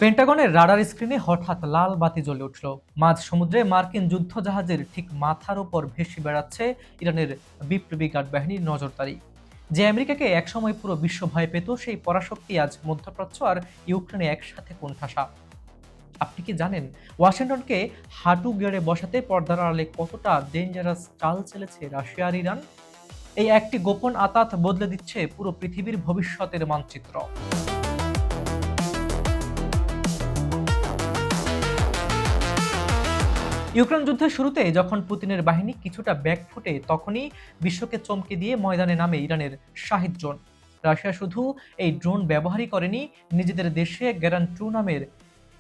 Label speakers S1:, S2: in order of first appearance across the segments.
S1: পেন্টাগনের radar স্ক্রিনে হঠাৎ লাল বাতি জ্বলে উঠল। মাঝ সমুদ্রে মার্কিন যুদ্ধজাহাজের ঠিক মাথার উপর ভেসে বেড়াচ্ছে ইরানের বিপ্লবী গার্ড বাহিনীর নজরদারি। যে আমেরিকাকে একসময় পুরো বিশ্ব ভয় পেত, সেই পরাশক্তি আজ মধ্যপ্রাচ্য আর ইউক্রেনে একসাথে কোণঠাসা। আপনি কি জানেন ওয়াশিংটনকে হাঁটু গেড়ে বসাতে পর্দার আড়ালে কতটা ডেঞ্জারাস চাল চেলেছে রাশিয়া আর ইরান? এই একটি গোপন আতাত বদলে দিচ্ছে পুরো পৃথিবীর ভবিষ্যতের মানচিত্র। ইউক্রেন যুদ্ধের শুরুতে যখন পুতিনের বাহিনী কিছুটা ব্যাকফুটে, তখনই বিশ্বকে চমকে দিয়ে ময়দানে নামে ইরানের শাহিদ ড্রোন। রাশিয়া শুধু এই ড্রোন ব্যবহারই করেনি, নিজেদের দেশে গ্যারান টু নামের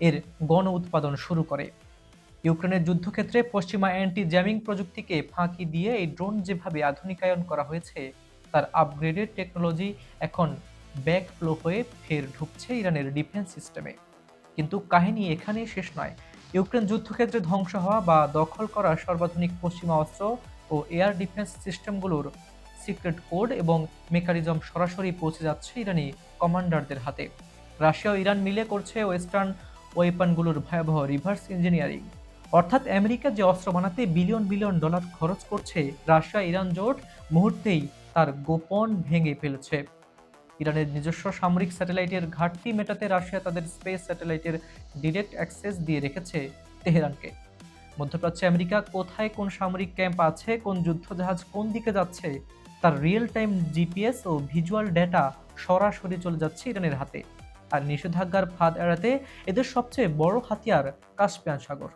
S1: এর গণ উৎপাদন শুরু করে। ইউক্রেনের যুদ্ধক্ষেত্রে পশ্চিমা অ্যান্টি জ্যামিং প্রযুক্তিকে ফাঁকি দিয়ে এই ড্রোন যেভাবে আধুনিকায়ন করা হয়েছে, তার আপগ্রেডেড টেকনোলজি এখন ব্যাকফ্লো হয়ে ফের ঢুকছে ইরানের ডিফেন্স সিস্টেমে। কিন্তু কাহিনী এখানেই শেষ নয়। ইউক্রেন যুদ্ধক্ষেত্রে ধ্বংস হওয়া বা দখল করা সর্বাধুনিক পশ্চিমা অস্ত্র ও এয়ার ডিফেন্স সিস্টেমগুলোর সিক্রেট কোড এবং মেকানিজম সরাসরি পৌঁছে যাচ্ছে ইরানি কমান্ডারদের হাতে। রাশিয়া ও ইরান মিলে করছে ওয়েস্টার্ন ওয়েপনগুলোর ভয়াবহ রিভার্স ইঞ্জিনিয়ারিং। অর্থাৎ আমেরিকা যে অস্ত্র বানাতে বিলিয়ন বিলিয়ন ডলার খরচ করছে, রাশিয়া ইরান জোট মুহূর্তেই তার গোপন ভেঙে ফেলেছে। ইরানের নিজস্ব সামরিক স্যাটেলাইটের ঘাটতি মেটাতে রাশিয়া তাদের স্পেস স্যাটেলাইটের ডিরেক্ট অ্যাক্সেস দিয়ে রেখেছে তেহরানকে। মধ্যপ্রাচ্যে আমেরিকা কোথায় কোন সামরিক ক্যাম্প আছে, কোন যুদ্ধজাহাজ কোন দিকে যাচ্ছে, তার রিয়েল টাইম জিপিএস ও ভিজুয়াল ডেটা সরাসরি চলে যাচ্ছে ইরানের হাতে। আর নিষেধাজ্ঞার ফাঁদ এড়াতে এদের সবচেয়ে বড় হাতিয়ার কাস্পিয়ান সাগর,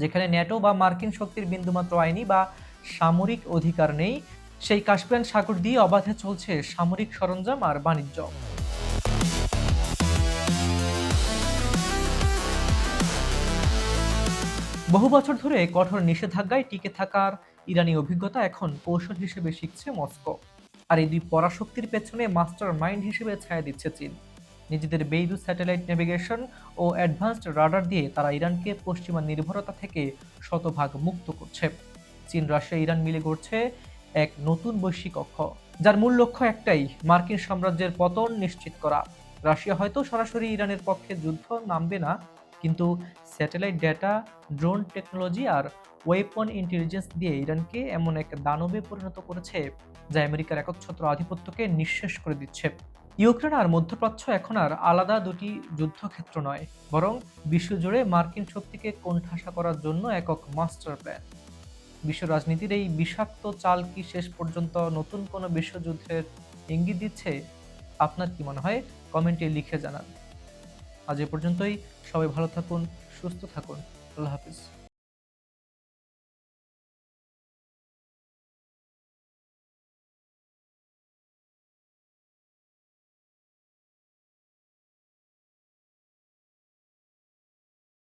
S1: যেখানে ন্যাটো বা মার্কিন শক্তির বিন্দুমাত্র আইনি বা সামরিক অধিকার নেই। সেই কাস্পিয়ান সাগর দিয়ে অবাধে চলছে সামরিক সরঞ্জাম আর বাণিজ্য। বহু বছর ধরে কঠোর নিষেধাজ্ঞায় টিকে থাকার ইরানি অভিজ্ঞতা এখন কৌশল হিসেবে শিখছে মস্কো। আর এই দুই পরাশক্তির পেছনে মাস্টার মাইন্ড হিসেবে ছায়া দিচ্ছে চীন। নিজেদের বেইদু স্যাটেলাইট নেভিগেশন ও অ্যাডভান্সড রাডার দিয়ে তারা ইরানকে পশ্চিমা নির্ভরতা থেকে শতভাগ মুক্ত করছে। চীন, রাশিয়া, ইরান মিলে গড়ছে এক নতুন বৈশ্বিক অক্ষ, যার মূল লক্ষ্য একটাই: মার্কিন সাম্রাজ্যের পতন নিশ্চিত করা। রাশিয়া হয়তো সরাসরি ইরানের পক্ষে যুদ্ধ নামবে না, কিন্তু স্যাটেলাইট ডেটা, ড্রোন টেকনোলজি আর ওয়েপন ইন্টেলিজেন্স দিয়ে ইরানকে এমন এক দানবে পরিণত করেছে যা আমেরিকার একচ্ছত্র আধিপত্যকে নিঃশেষ করে দিচ্ছে। ইউক্রেন আর মধ্যপ্রাচ্য এখন আর আলাদা দুটি যুদ্ধক্ষেত্র নয়, বরং বিশ্বজুড়ে মার্কিন শক্তিকে কোণঠাসা করার জন্য একক মাস্টার প্ল্যান। বিশ্ব রাজনীতির এই বিষাক্ত চাল কি শেষ পর্যন্ত নতুন কোনো বিশ্বযুদ্ধের ইঙ্গিত দিচ্ছে? আপনার কি মনে হয়? কমেন্টে লিখে জানান। আজ এ পর্যন্তই। সবাই ভালো থাকুন, সুস্থ থাকুন। আল্লাহ হাফিজ।